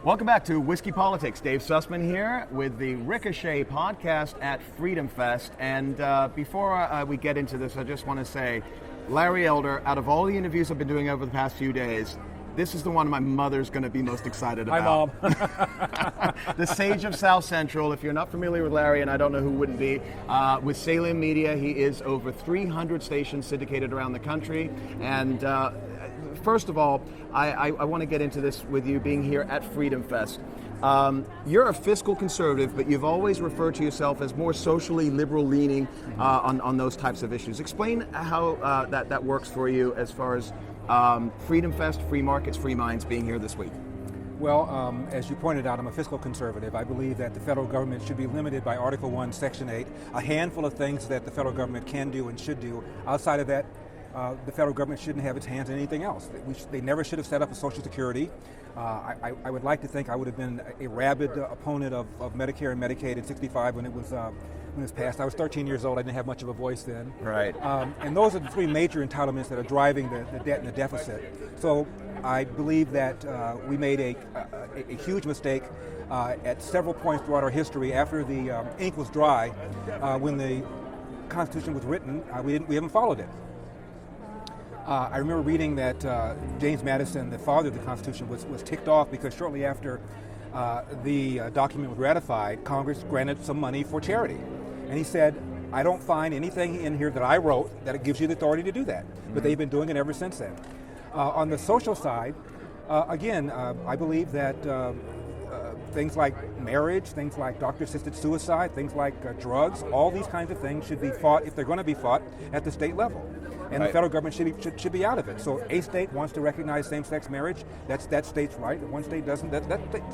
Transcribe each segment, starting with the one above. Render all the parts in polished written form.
Welcome back to Whiskey Politics. Dave Sussman here with the Ricochet podcast at FreedomFest. And before we get into this, I just want to say, Larry Elder, out of all the interviews I've been doing over the past few days, this is the one my mother's going to be most excited about. Hi, Mom. The Sage of South Central. If you're not familiar with Larry, and I don't know who wouldn't be, with Salem Media, he is over 300 stations syndicated around the country. And first of all, I want to get into this with you being here at FreedomFest. You're a fiscal conservative, but you've always referred to yourself as more socially liberal leaning on those types of issues. Explain how that works for you as far as FreedomFest, free markets, free minds being here this week. Well, as you pointed out, I'm a fiscal conservative. I believe that the federal government should be limited by Article 1, Section 8, a handful of things that the federal government can do and should do. Outside of that, the federal government shouldn't have its hands in anything else. They never should have set up a Social Security. I would like to think I would have been a rabid opponent of Medicare and Medicaid in '65 when it was passed. I was 13 years old. I didn't have much of a voice then. Right. And those are the three major entitlements that are driving the debt and the deficit. So I believe that we made a huge mistake at several points throughout our history. After the ink was dry, when the Constitution was written, we haven't followed it. I remember reading that James Madison, the father of the Constitution, was ticked off because shortly after the document was ratified, Congress granted some money for charity. And he said, I don't find anything in here that I wrote that it gives you the authority to do that. But they've been doing it ever since then. On the social side, again, I believe that things like marriage, things like doctor-assisted suicide, things like drugs, all these kinds of things should be fought, if they're going to be fought, at the state level. And the federal government should be out of it. So a state wants to recognize same-sex marriage, that state's right. If one state doesn't, that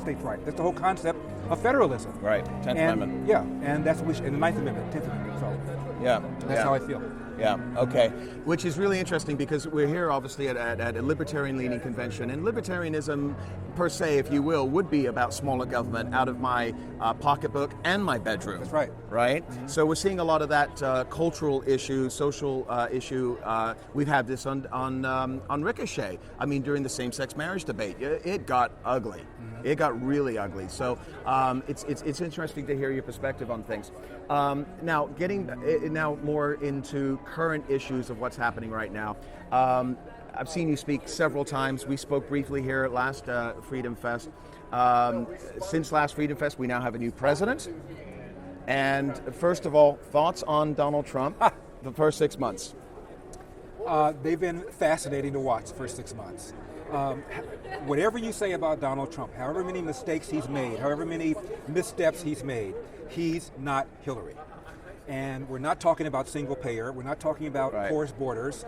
state's right. That's the whole concept of federalism. Right, 10th Amendment. Yeah, and that's what and the 9th Amendment, 10th Amendment. So yeah, that's how I feel. Yeah, okay. Which is really interesting because we're here obviously at a libertarian-leaning convention, and libertarianism, per se, if you will, would be about smaller government out of my pocketbook and my bedroom. That's right. Right? Mm-hmm. So we're seeing a lot of that cultural issue, social issue. We've had this on Ricochet. I mean, during the same-sex marriage debate, it got ugly. Mm-hmm. It got really ugly. So it's interesting to hear your perspective on things. Now, getting now more into current issues of what's happening right now. I've seen you speak several times. We spoke briefly here at last Freedom Fest. Since last Freedom Fest, we now have a new president. And first of all, thoughts on Donald Trump the first 6 months? They've been fascinating to watch the first 6 months. Whatever you say about Donald Trump, however many mistakes he's made, however many missteps he's made, he's not Hillary. And we're not talking about single payer. We're not talking about porous borders.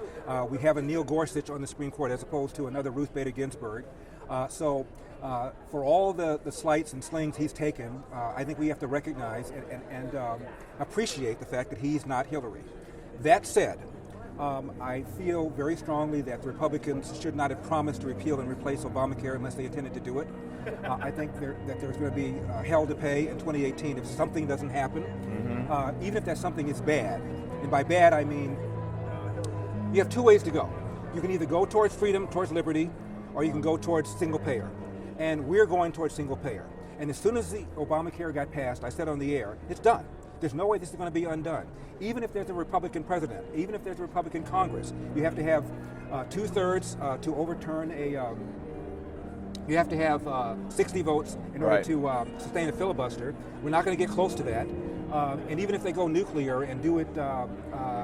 We have a Neil Gorsuch on the Supreme Court as opposed to another Ruth Bader Ginsburg. So for all the slights and slings he's taken, I think we have to recognize and appreciate the fact that he's not Hillary. That said, I feel very strongly that the Republicans should not have promised to repeal and replace Obamacare unless they intended to do it. I think that there's going to be hell to pay in 2018 if something doesn't happen, even if that something is bad. And by bad, I mean you have two ways to go. You can either go towards freedom, towards liberty, or you can go towards single payer. And we're going towards single payer. And as soon as the Obamacare got passed, I said on the air, it's done. There's no way this is going to be undone. Even if there's a Republican president, even if there's a Republican Congress, you have to have 2/3 to overturn a. You have to have 60 votes in order to sustain a filibuster. We're not going to get close to that. And even if they go nuclear and do it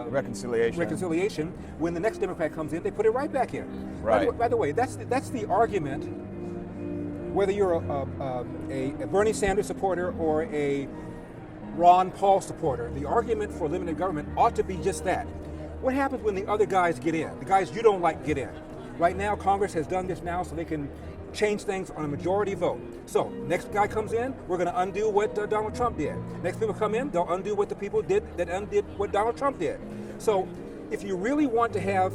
reconciliation, when the next Democrat comes in, they put it right back in. Right. By the way, that's the argument. Whether you're a Bernie Sanders supporter or a Ron Paul supporter, the argument for limited government ought to be just that. What happens when the other guys get in? The guys you don't like get in. Right now, Congress has done this now so they can change things on a majority vote. So, next guy comes in, we're going to undo what Donald Trump did. Next people come in, they'll undo what the people did that undid what Donald Trump did. So, if you really want to have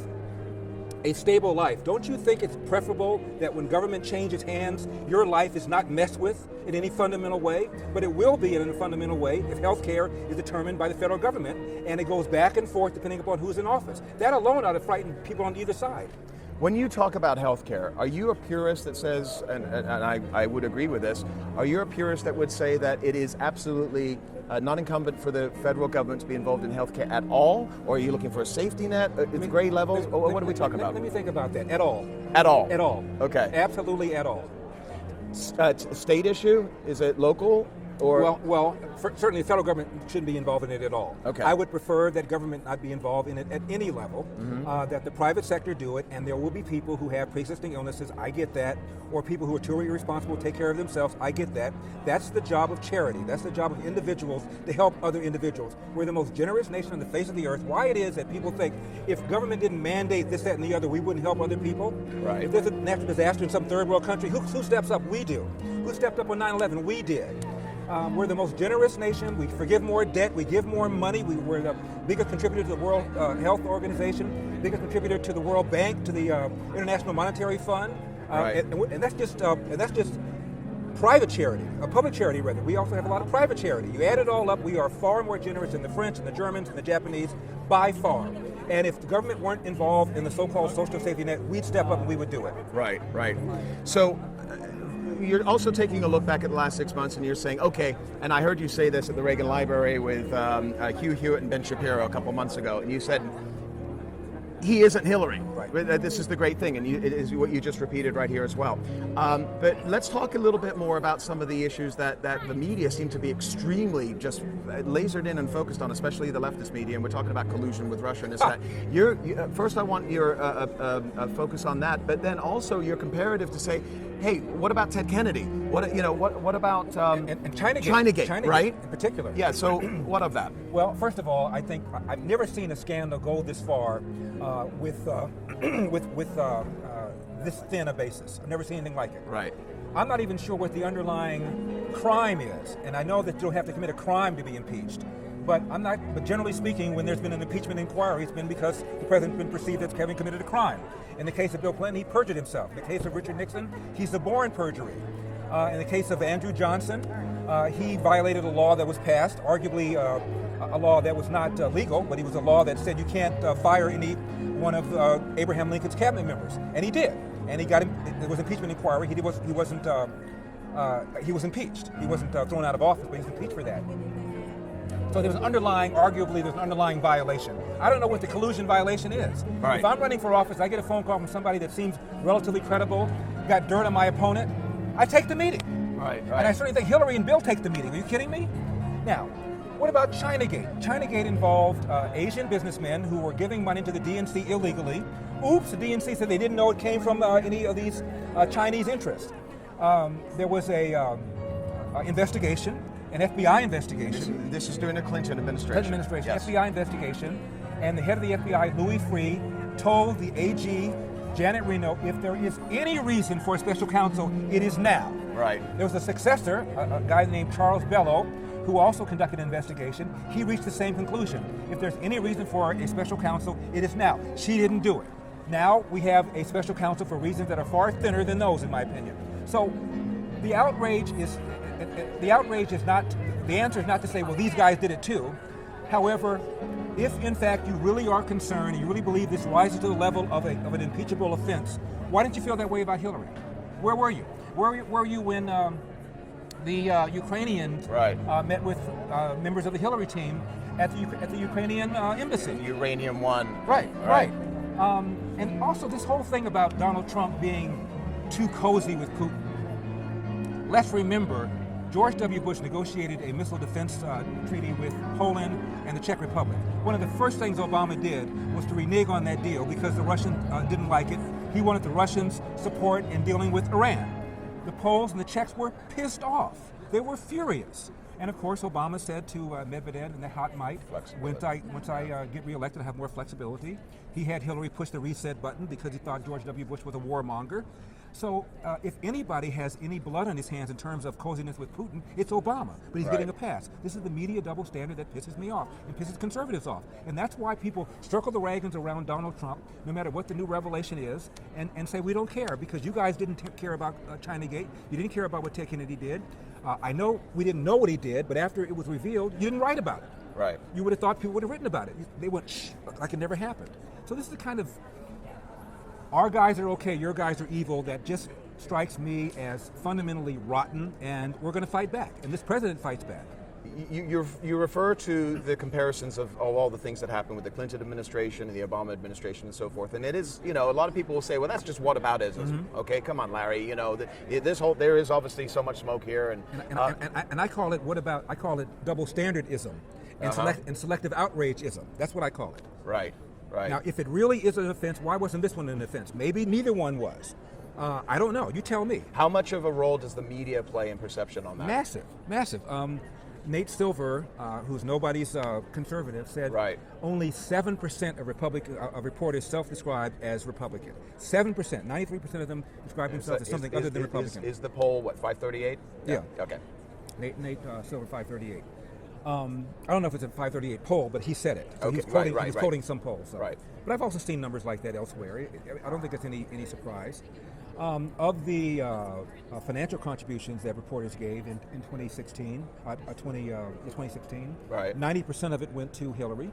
a stable life, don't you think it's preferable that when government changes hands, your life is not messed with in any fundamental way? But it will be in a fundamental way if health care is determined by the federal government and it goes back and forth depending upon who's in office. That alone ought to frighten people on either side. When you talk about healthcare, are you a purist that says, and I would agree with this, are you a purist that would say that it is absolutely not incumbent for the federal government to be involved in healthcare at all? Or are you looking for a safety net? It's grade levels? Or what are we talking about? Let me think about that. At all. At all? At all. Okay. Absolutely at all. State issue? Is it local? Or Certainly the federal government shouldn't be involved in it at all. Okay. I would prefer that government not be involved in it at any level, that the private sector do it, and there will be people who have pre-existing illnesses, I get that, or people who are too irresponsible to take care of themselves, I get that. That's the job of charity. That's the job of individuals to help other individuals. We're the most generous nation on the face of the earth. Why it is that people think if government didn't mandate this, that, and the other, we wouldn't help other people? Right. If there's a natural disaster in some third world country, who steps up? We do. Who stepped up on 9/11? We did. We're the most generous nation. We forgive more debt. We give more money. We're the biggest contributor to the World Health Organization, biggest contributor to the World Bank, to the International Monetary Fund, Right. and that's just private charity, public charity rather. We also have a lot of private charity. You add it all up, we are far more generous than the French and the Germans and the Japanese by far. And if the government weren't involved in the so-called social safety net, we'd step up and we would do it. Right. So you're also taking a look back at the last 6 months and you're saying, okay, and I heard you say this at the Reagan Library with Hugh Hewitt and Ben Shapiro a couple months ago, and you said, he isn't Hillary. Right. This is the great thing, and it is what you just repeated right here as well. But let's talk a little bit more about some of the issues that the media seem to be extremely just lasered in and focused on, especially the leftist media, and we're talking about collusion with Russia and this and that. First I want your focus on that, but then also your comparative to say, hey, what about Ted Kennedy? What about and Chinagate, right? In particular. Yeah, so what of that? Well, first of all, I think I've never seen a scandal go this far with this thin a basis. I've never seen anything like it. Right. I'm not even sure what the underlying crime is, and I know that you don't have to commit a crime to be impeached. But generally speaking, when there's been an impeachment inquiry, it's been because the president's been perceived as having committed a crime. In the case of Bill Clinton, he perjured himself. In the case of Richard Nixon, he's suborned perjury. In the case of Andrew Johnson, he violated a law that was passed, arguably a law that was not legal, but it was a law that said you can't fire any one of Abraham Lincoln's cabinet members, and he did. And he got him. There was an impeachment inquiry. He was impeached. He wasn't thrown out of office, but he was impeached for that. So there's an underlying violation. I don't know what the collusion violation is. Right. If I'm running for office, I get a phone call from somebody that seems relatively credible, got dirt on my opponent, I take the meeting. Right. And I certainly think Hillary and Bill take the meeting. Are you kidding me? Now, what about Chinagate? Chinagate involved Asian businessmen who were giving money to the DNC illegally. Oops, the DNC said they didn't know it came from any of these Chinese interests. There was a investigation, an FBI investigation. This is during the Clinton administration. Yes. FBI investigation, and the head of the FBI, Louis Freeh, told the AG, Janet Reno, if there is any reason for a special counsel, it is now. Right. There was a successor, a guy named Charles Bellow, who also conducted an investigation. He reached the same conclusion. If there's any reason for a special counsel, it is now. She didn't do it. Now we have a special counsel for reasons that are far thinner than those, in my opinion. So the outrage is not, the answer is not to say, well, these guys did it too. However, if in fact you really are concerned and you really believe this rises to the level of an impeachable offense, why didn't you feel that way about Hillary? Where were you? Where were you when the Ukrainians met with members of the Hillary team at the Ukrainian embassy? Uranium One. Right. And also this whole thing about Donald Trump being too cozy with Putin. Let's remember, George W. Bush negotiated a missile defense treaty with Poland and the Czech Republic. One of the first things Obama did was to renege on that deal because the Russians didn't like it. He wanted the Russians' support in dealing with Iran. The Poles and the Czechs were pissed off. They were furious. And of course, Obama said to Medvedev and the hot might, once I get reelected, I have more flexibility. He had Hillary push the reset button because he thought George W. Bush was a warmonger. So if anybody has any blood on his hands in terms of coziness with Putin, it's Obama. But he's getting a pass. This is the media double standard that pisses me off and pisses conservatives off. And that's why people circle the wagons around Donald Trump, no matter what the new revelation is, and say we don't care because you guys didn't care about Chinagate. You didn't care about what Ted Kennedy did. I know we didn't know what he did, but after it was revealed, you didn't write about it. Right. You would have thought people would have written about it. They went, shh, like it never happened. So this is the kind of our guys are okay, your guys are evil, that just strikes me as fundamentally rotten, and we're going to fight back. And this president fights back. You refer to the comparisons of all the things that happened with the Clinton administration and the Obama administration and so forth, and it is, a lot of people will say, well, that's just whataboutism. Okay, come on, Larry. There is obviously so much smoke here, and I call it double standardism and selective outrageism. That's what I call it. Right. Now, if it really is an offense, why wasn't this one an offense? Maybe neither one was. I don't know. You tell me. How much of a role does the media play in perception on that? Massive. Nate Silver, who's nobody's conservative, said only 7% of reporters self-describe as Republican. 7%. 93% of them describe themselves as something other than Republican. Is the poll, 538? Yeah. Okay. Nate Silver, 538. I don't know if it's a 538 poll, but he said it. So okay. He was quoting some polls. So. Right. But I've also seen numbers like that elsewhere. I don't think it's any surprise. Of the financial contributions that reporters gave in 2016, 2016, 90% of it went to Hillary.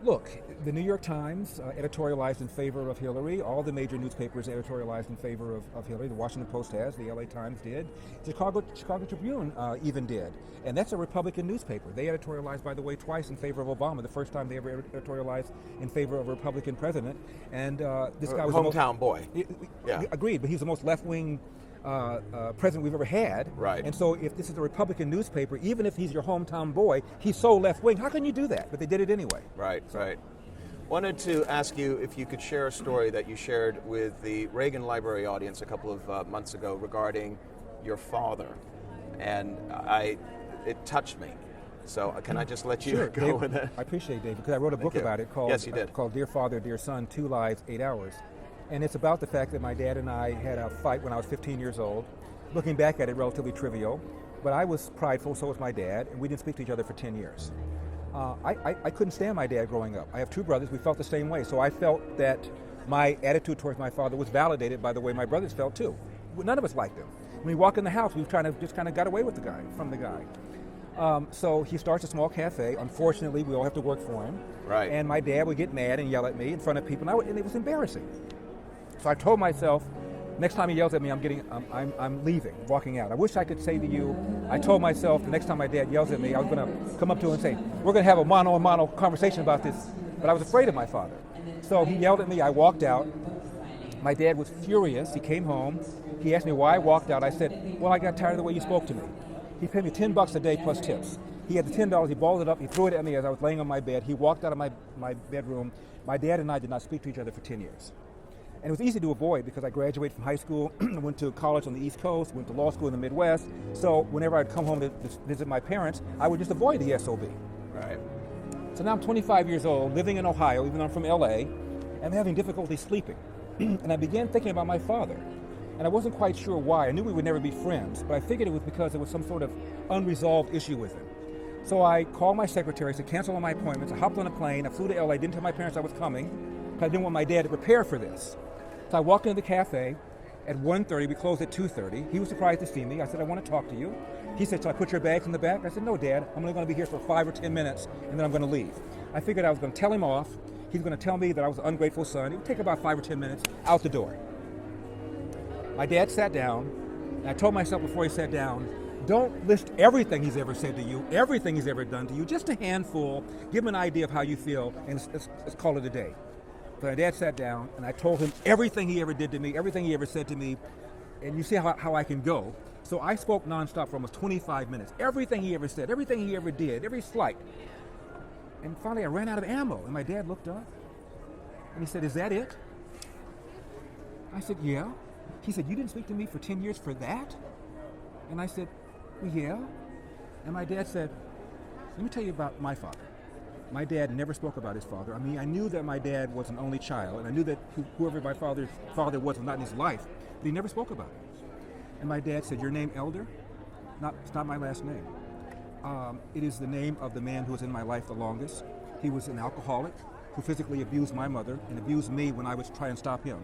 Look, the New York Times editorialized in favor of Hillary. All the major newspapers editorialized in favor of Hillary. The Washington Post has, the LA Times did, the Chicago Tribune even did. And that's a Republican newspaper. They editorialized, by the way, twice in favor of Obama. The first time they ever editorialized in favor of a Republican president. And this guy was hometown boy. Agreed, but he's the most left-wing president we've ever had. Right. And so if this is a Republican newspaper, even if he's your hometown boy, he's so left-wing. How can you do that? But they did it anyway. Right. Wanted to ask you if you could share a story that you shared with the Reagan Library audience a couple of months ago regarding your father. And it touched me. So can I just let you go with it? I appreciate it, Dave, because I wrote a book about it called, yes, you did. Called Dear Father, Dear Son, 2 Lives, 8 Hours. And it's about the fact that my dad and I had a fight when I was 15 years old. Looking back at it, relatively trivial. But I was prideful, so was my dad, and we didn't speak to each other for 10 years. I couldn't stand my dad growing up. I have 2 brothers. We felt the same way. So I felt that my attitude towards my father was validated by the way my brothers felt, too. None of us liked him. When we walk in the house, we just kind of got away with from the guy. So he starts a small cafe. Unfortunately, we all have to work for him. Right. And my dad would get mad and yell at me in front of people, and it was embarrassing. So I told myself, next time he yells at me, I'm leaving, walking out. I wish I could say to you, I told myself the next time my dad yells at me, I was going to come up to him and say, we're going to have a mano-a-mano conversation about this. But I was afraid of my father. So he yelled at me, I walked out. My dad was furious. He came home. He asked me why I walked out. I said, well, I got tired of the way you spoke to me. He paid me $10 a day plus tips. He had the $10, he balled it up, he threw it at me as I was laying on my bed. He walked out of my bedroom. My dad and I did not speak to each other for 10 years. And it was easy to avoid because I graduated from high school, went to college on the East Coast, went to law school in the Midwest. So whenever I'd come home to visit my parents, I would just avoid the SOB. Right. So now I'm 25 years old, living in Ohio, even though I'm from LA, and I'm having difficulty sleeping. And I began thinking about my father. And I wasn't quite sure why. I knew we would never be friends, but I figured it was because there was some sort of unresolved issue with him. So I called my secretary, said cancel all my appointments. I hopped on a plane, I flew to LA, didn't tell my parents I was coming, because I didn't want my dad to prepare for this. So I walked into the cafe at 1:30, we closed at 2:30. He was surprised to see me. I said, I want to talk to you. He said, so I put your bags in the back? I said, no, Dad, I'm only going to be here for 5 or 10 minutes, and then I'm going to leave. I figured I was going to tell him off. He's going to tell me that I was an ungrateful son. It would take about 5 or 10 minutes, out the door. My dad sat down, and I told myself before he sat down, don't list everything he's ever said to you, everything he's ever done to you, just a handful, give him an idea of how you feel, and let's call it a day. So my dad sat down, and I told him everything he ever did to me, everything he ever said to me, and you see how I can go. So I spoke nonstop for almost 25 minutes. Everything he ever said, everything he ever did, every slight. And finally I ran out of ammo, and my dad looked up, and he said, is that it? I said, yeah. He said, you didn't speak to me for 10 years for that? And I said, well, yeah. And my dad said, let me tell you about my father. My dad never spoke about his father. I mean, I knew that my dad was an only child, and I knew that whoever my father was not in his life, but he never spoke about it. And my dad said, your name Elder? It's not my last name. It is the name of the man who was in my life the longest. He was an alcoholic who physically abused my mother and abused me when I was trying to stop him.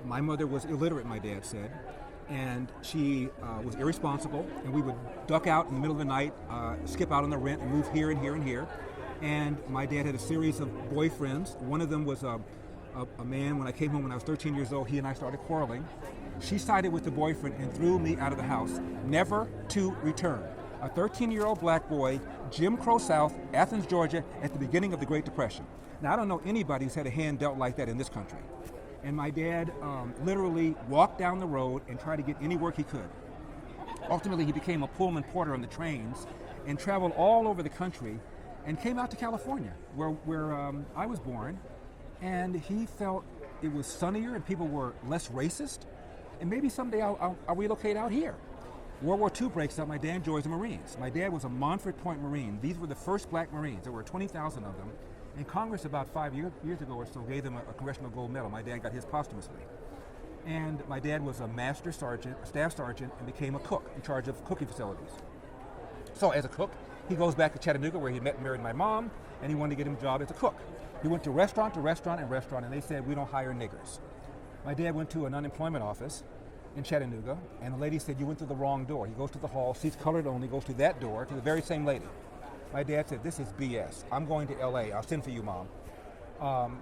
My mother was illiterate, my dad said, and she was irresponsible, and we would duck out in the middle of the night, skip out on the rent and move here and here and here. And my dad had a series of boyfriends. One of them was a man. When I came home when I was 13 years old, he and I started quarreling. She sided with the boyfriend and threw me out of the house, never to return. A 13-year-old black boy, Jim Crow South, Athens, Georgia, at the beginning of the Great Depression. Now, I don't know anybody who's had a hand dealt like that in this country. And my dad literally walked down the road and tried to get any work he could. Ultimately, he became a Pullman porter on the trains and traveled all over the country and came out to California, where I was born. And he felt it was sunnier and people were less racist. And maybe someday I'll relocate out here. World War II breaks out, my dad joins the Marines. My dad was a Montford Point Marine. These were the first black Marines. There were 20,000 of them. And Congress about 5 years ago or so gave them a Congressional Gold Medal. My dad got his posthumously. And my dad was a master sergeant, a staff sergeant, and became a cook in charge of cooking facilities. So as a cook, he goes back to Chattanooga where he met and married my mom, and he wanted to get him a job as a cook. He went to restaurant, and they said, we don't hire niggers. My dad went to an unemployment office in Chattanooga, and the lady said, you went through the wrong door. He goes to the hall, seats colored only, goes to that door, to the very same lady. My dad said, this is BS. I'm going to LA. I'll send for you, Mom.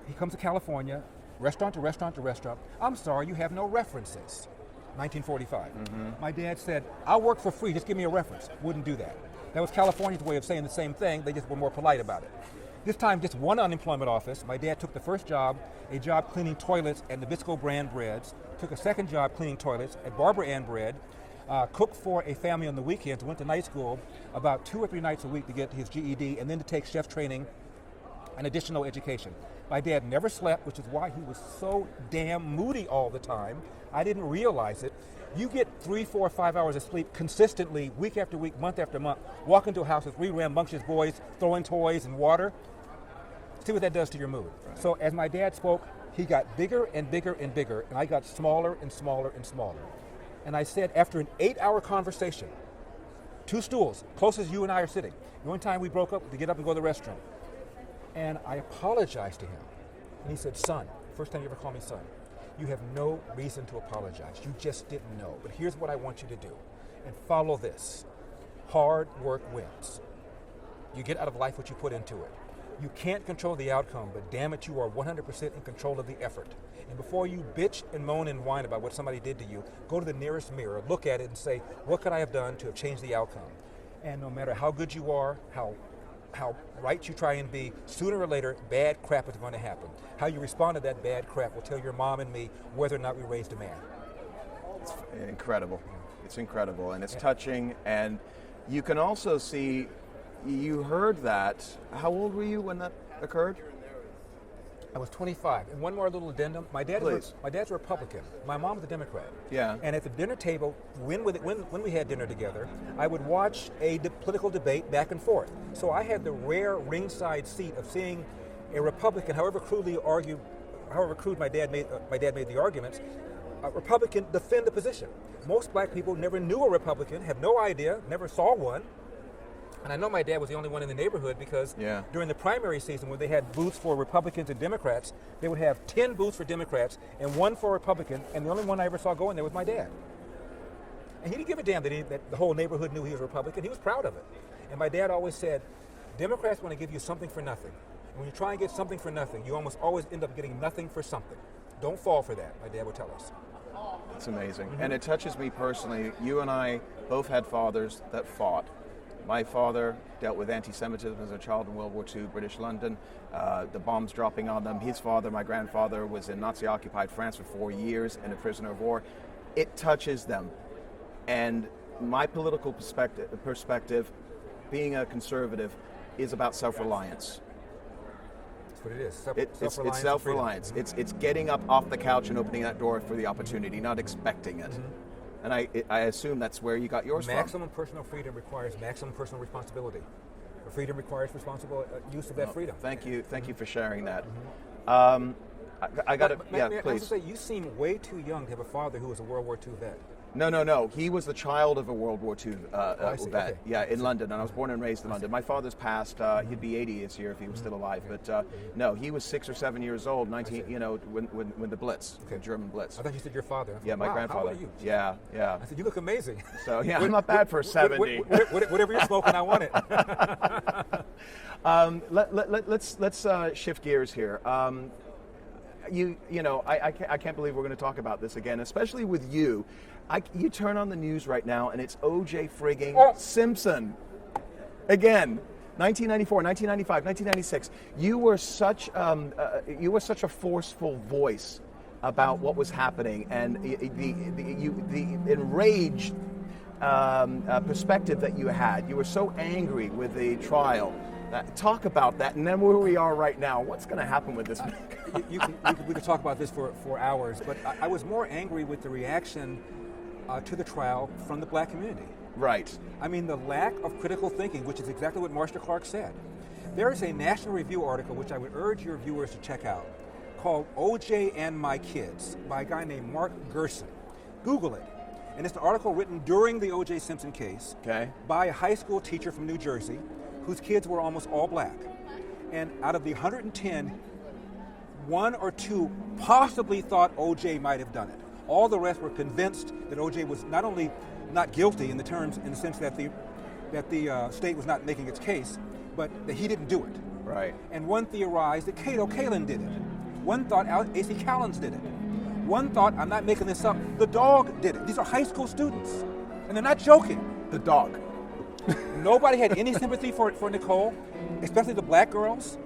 He comes to California, restaurant to restaurant. I'm sorry, you have no references. 1945. My dad said, I'll work for free, just give me a reference. Wouldn't do that. That was California's way of saying the same thing, they just were more polite about it. This time, just one unemployment office. My dad took the first job, a job cleaning toilets at Nabisco brand breads, took a second job cleaning toilets at Barbara Ann Bread, cooked for a family on the weekends, went to night school about 2 or 3 nights a week to get his GED, and then to take chef training and additional education. My dad never slept, which is why he was so damn moody all the time. I didn't realize it. You get 3, 4, 5 hours of sleep consistently, week after week, month after month, walk into a house with 3 rambunctious boys throwing toys and water. See what that does to your mood. Right. So as my dad spoke, he got bigger and bigger and bigger, and I got smaller and smaller and smaller. And I said, after an 8-hour conversation, 2 stools, close as you and I are sitting, the only time we broke up was to get up and go to the restroom. And I apologized to him. And he said, son, first time you ever called me son, you have no reason to apologize. You just didn't know. But here's what I want you to do. And follow this. Hard work wins. You get out of life what you put into it. You can't control the outcome, but damn it, you are 100% in control of the effort. And before you bitch and moan and whine about what somebody did to you, go to the nearest mirror, look at it and say, what could I have done to have changed the outcome? And no matter how good you are, how right you try and be, sooner or later, bad crap is going to happen. How you respond to that bad crap will tell your mom and me whether or not we raised a man. It's incredible. It's incredible, and it's touching, and you can also see, you heard that. How old were you when that occurred? I was 25. And one more little addendum. My dad's a Republican. My mom was a Democrat. Yeah. And at the dinner table, when we had dinner together, I would watch a political debate back and forth. So I had the rare ringside seat of seeing a Republican, however crude my dad made the arguments, a Republican defend the position. Most black people never knew a Republican, have no idea, never saw one. And I know my dad was the only one in the neighborhood because during the primary season when they had booths for Republicans and Democrats, they would have 10 booths for Democrats and 1 for Republicans, and the only one I ever saw go in there was my dad. And he didn't give a damn that the whole neighborhood knew he was a Republican. He was proud of it. And my dad always said, Democrats want to give you something for nothing. And when you try and get something for nothing, you almost always end up getting nothing for something. Don't fall for that, my dad would tell us. It's amazing. And it touches me personally. You and I both had fathers that fought. My father dealt with anti-Semitism as a child in World War II, British London, the bombs dropping on them. His father, my grandfather, was in Nazi-occupied France for 4 years and a prisoner of war. It touches them. And my political perspective, being a conservative, is about self-reliance. That's what it is. It's self-reliance. It's getting up off the couch and opening that door for the opportunity, not expecting it. And I assume that's where you got yours from. Maximum personal freedom requires maximum personal responsibility. Freedom requires responsible use of that freedom. Thank you for sharing that. I got it. Yeah, please. I was going to say, you seem way too young to have a father who was a World War II vet. No. He was the child of a World War II vet. Okay. Yeah, in London, and I was born and raised in London. My father's passed. He'd be 80 this year if he was still alive. But no, he was 6 or 7 years old. When the Blitz, the German Blitz. I thought you said your father. Yeah, my grandfather. How old are you? Yeah. I said, you look amazing. So yeah, I'm not bad for 70. Whatever you're smoking, I want it. Let's shift gears here. I can't believe we're going to talk about this again, especially with you. You turn on the news right now, and it's O.J. frigging Simpson again. 1994, 1995, 1996. You were such a forceful voice about what was happening, and the enraged perspective that you had. You were so angry with the trial. Talk about that, and then where we are right now. What's going to happen with this? We could talk about this for hours, but I was more angry with the reaction to the trial from the black community. Right. I mean, the lack of critical thinking, which is exactly what Marcia Clark said. There is a National Review article, which I would urge your viewers to check out, called O.J. and My Kids, by a guy named Mark Gerson. Google it. And it's an article written during the O.J. Simpson case by a high school teacher from New Jersey whose kids were almost all black. And out of the 110, one or two possibly thought O.J. might have done it. All the rest were convinced that O.J. was not only not guilty in the sense that the state was not making its case, but that he didn't do it. Right. And one theorized that Cato Kalin did it. One thought A.C. Callins did it. One thought, I'm not making this up, the dog did it. These are high school students, and they're not joking. The dog. Nobody had any sympathy for Nicole, especially the black girls.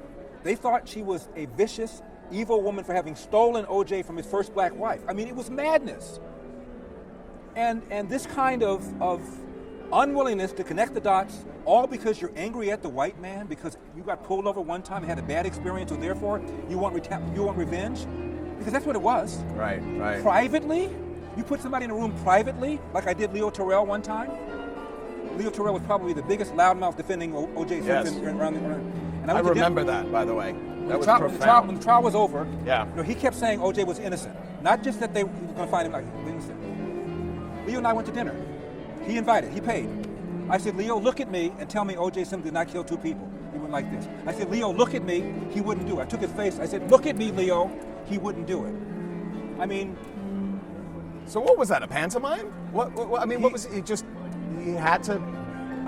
They thought she was a vicious, evil woman for having stolen O.J. from his first black wife. I mean, it was madness. And this kind of unwillingness to connect the dots, all because you're angry at the white man, because you got pulled over one time and had a bad experience, so therefore you want revenge? Because that's what it was. Right. Privately? You put somebody in a room privately, like I did Leo Terrell one time? Leo Terrell was probably the biggest loudmouth defending O.J. Simpson around the world. And I remember that, by the way. That was profound. When the trial was over, yeah. He kept saying O.J. was innocent. Not just that they were going to find him like innocent. Leo and I went to dinner. He invited. He paid. I said, Leo, look at me and tell me O.J. Simpson did not kill two people. He went like this. I said, Leo, look at me. He wouldn't do it. I took his face. I said, look at me, Leo. He wouldn't do it. I mean... So what was that, a pantomime? What was it? He had to...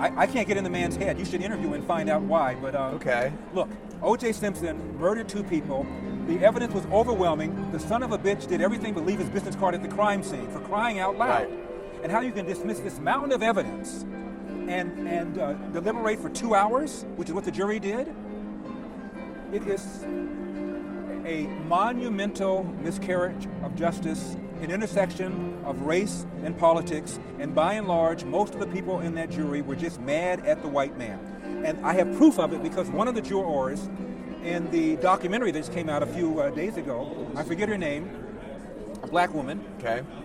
I can't get in the man's head. You should interview him and find out why. But okay. Look, O.J. Simpson murdered two people. The evidence was overwhelming. The son of a bitch did everything but leave his business card at the crime scene, for crying out loud. Right. And how you can dismiss this mountain of evidence and deliberate for 2 hours, which is what the jury did, it is a monumental miscarriage of justice, an intersection of race and politics, and by and large, most of the people in that jury were just mad at the white man. And I have proof of it because one of the jurors in the documentary that just came out a few days ago, I forget her name, a black woman,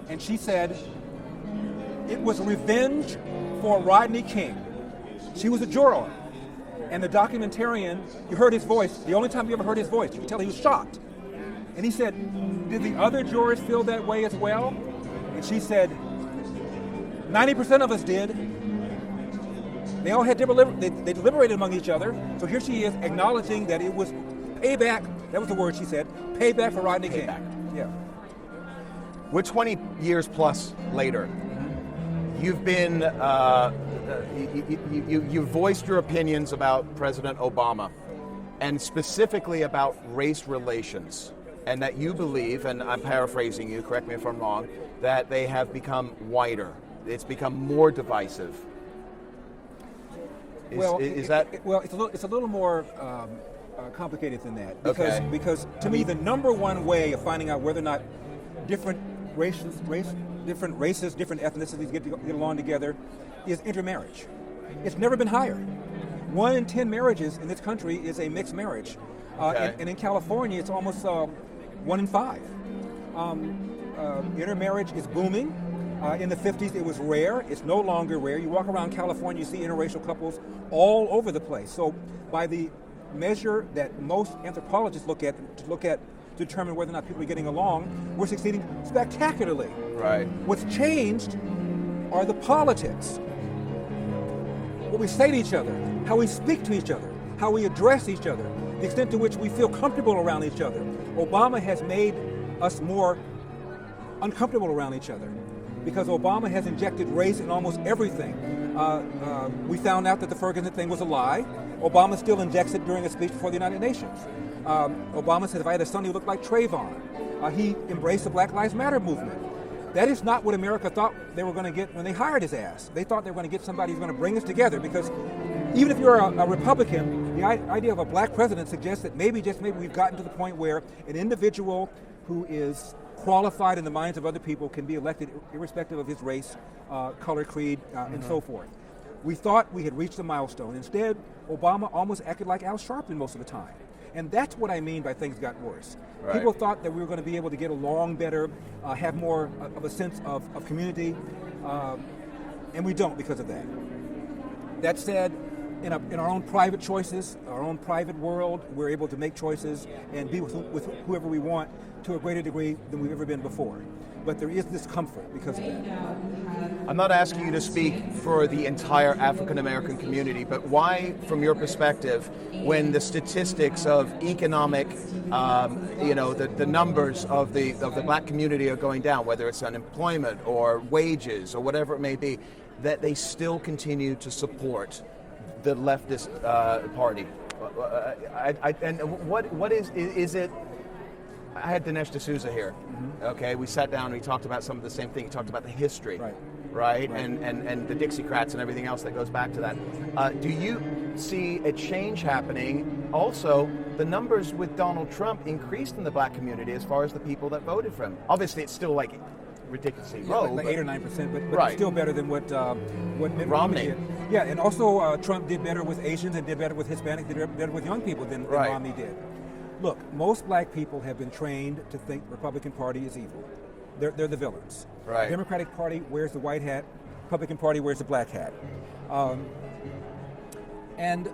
and she said, it was revenge for Rodney King. She was a juror. And the documentarian, you heard his voice, the only time you ever heard his voice, you could tell he was shocked. And he said, did the other jurors feel that way as well? And she said, 90% of us did. They all had they deliberated among each other. So here she is acknowledging that it was payback, that was the word she said, payback for Rodney King. Yeah. We're 20 years plus later. You've been, you voiced your opinions about President Obama, and specifically about race relations, and that you believe, and I'm paraphrasing you, correct me if I'm wrong, that they have become whiter. It's become more divisive. It's a little more complicated than that. Because to me, the number one way of finding out whether or not different races, different ethnicities get along together is intermarriage. It's never been higher. 1 in 10 marriages in this country is a mixed marriage. And in California, it's almost 1 in 5. Intermarriage is booming. In the 50s, it was rare. It's no longer rare. You walk around California, you see interracial couples all over the place. So by the measure that most anthropologists look at to determine whether or not people are getting along, we're succeeding spectacularly. Right. What's changed are the politics. What we say to each other, how we speak to each other, how we address each other, the extent to which we feel comfortable around each other. Obama has made us more uncomfortable around each other because Obama has injected race in almost everything. We found out that the Ferguson thing was a lie. Obama still injects it during a speech before the United Nations. Obama said if I had a son, he would look like Trayvon. He embraced the Black Lives Matter movement. That is not what America thought they were going to get when they hired his ass. They thought they were going to get somebody who's going to bring us together, because even if you're a Republican, the idea of a black president suggests that maybe, just maybe, we've gotten to the point where an individual who is qualified in the minds of other people can be elected irrespective of his race, color, creed, and so forth. We thought we had reached a milestone. Instead, Obama almost acted like Al Sharpton most of the time. And that's what I mean by things got worse. Right. People thought that we were going to be able to get along better, have more of a sense of community, and we don't because of that. That said, in our own private choices, our own private world, we're able to make choices and be with whoever we want to a greater degree than we've ever been before. But there is discomfort because of that. I'm not asking you to speak for the entire African American community, but why, from your perspective, when the statistics of economic, the numbers of the black community are going down, whether it's unemployment or wages or whatever it may be, that they still continue to support the leftist party? And what is it? I had Dinesh D'Souza here. Mm-hmm. Okay, we sat down and we talked about some of the same thing. He talked about the history, right? And the Dixiecrats and everything else that goes back to that. Do you see a change happening? Also, the numbers with Donald Trump increased in the black community as far as the people that voted for him. Obviously, it's still like ridiculously low, like 8 or 9%, but it's still better than what Mitt Romney did. Yeah, and also Trump did better with Asians and did better with Hispanics, did better with young people than Romney did. Look, most black people have been trained to think Republican Party is evil. They're the villains. Right. Democratic Party wears the white hat. Republican Party wears the black hat. And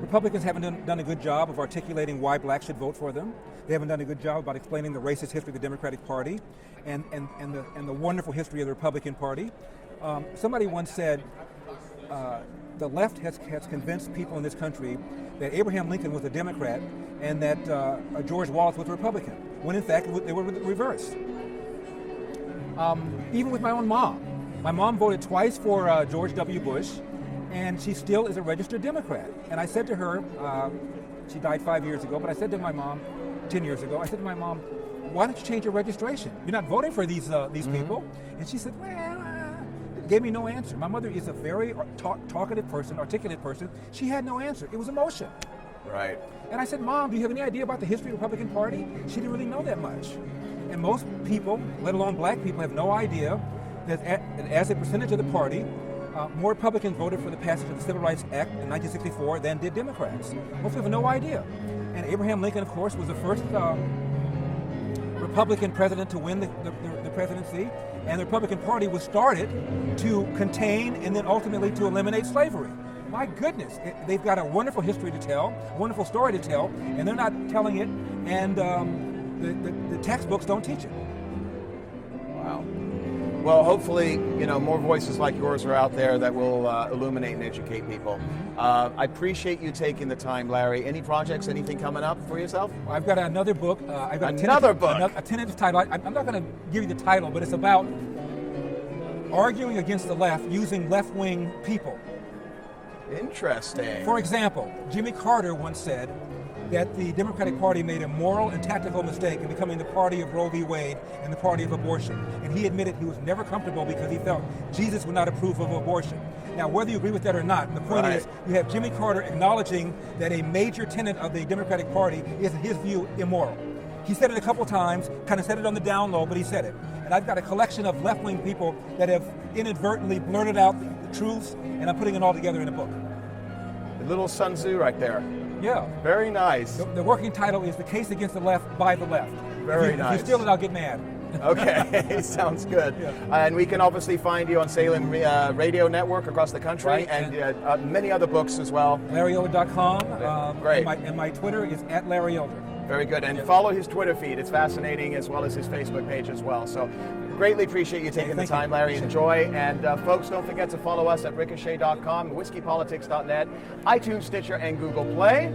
Republicans haven't done a good job of articulating why blacks should vote for them. They haven't done a good job about explaining the racist history of the Democratic Party and the wonderful history of the Republican Party. Somebody once said, the left has convinced people in this country that Abraham Lincoln was a Democrat and that George Wallace was a Republican, when in fact they were reversed. Even with my own mom. My mom voted twice for George W. Bush, and she still is a registered Democrat. And I said to her, she died 5 years ago, but I said to my mom, 10 years ago, I said to my mom, why don't you change your registration? You're not voting for these people. And she said, well, gave me no answer. My mother is a very talkative person, articulate person. She had no answer. It was emotion. Right. And I said, Mom, do you have any idea about the history of the Republican Party? She didn't really know that much. And most people, let alone black people, have no idea that as a percentage of the party, more Republicans voted for the passage of the Civil Rights Act in 1964 than did Democrats. Most people have no idea. And Abraham Lincoln, of course, was the first Republican president to win the presidency, and the Republican Party was started to contain and then ultimately to eliminate slavery. My goodness, they've got a wonderful history to tell, a wonderful story to tell, and they're not telling it, and the textbooks don't teach it. Wow. Well, hopefully, more voices like yours are out there that will illuminate and educate people. I appreciate you taking the time, Larry. Any projects, anything coming up for yourself? I've got another book. I've got a tentative title. I'm not going to give you the title, but it's about arguing against the left using left-wing people. Interesting. For example, Jimmy Carter once said that the Democratic Party made a moral and tactical mistake in becoming the party of Roe v. Wade and the party of abortion. And he admitted he was never comfortable because he felt Jesus would not approve of abortion. Now, whether you agree with that or not, the point is you have Jimmy Carter acknowledging that a major tenet of the Democratic Party is, in his view, immoral. He said it a couple times, kind of said it on the down low, but he said it. And I've got a collection of left-wing people that have inadvertently blurted out the truths, and I'm putting it all together in a book. The little Sun Tzu right there. Yeah. Very nice. The working title is The Case Against the Left by the Left. Very nice. If you steal it, I'll get mad. Okay, sounds good. Yeah. And we can obviously find you on Salem Radio Network across the country, and many other books as well. LarryElder.com. Great. And my Twitter is @LarryElder. Very good. And follow his Twitter feed. It's fascinating, as well as his Facebook page as well. So greatly appreciate you taking the time, Larry. Enjoy. And folks, don't forget to follow us at ricochet.com, whiskeypolitics.net, iTunes, Stitcher, and Google Play.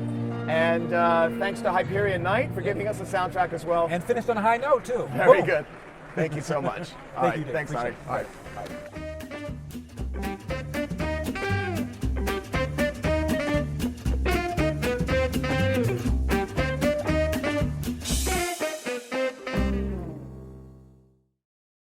And thanks to Hyperion Night for giving us the soundtrack as well. And finished on a high note, too. Very good. Thank you so much. All Thank right, you, Dave. thanks, Appreciate Ari. it. All right. Bye.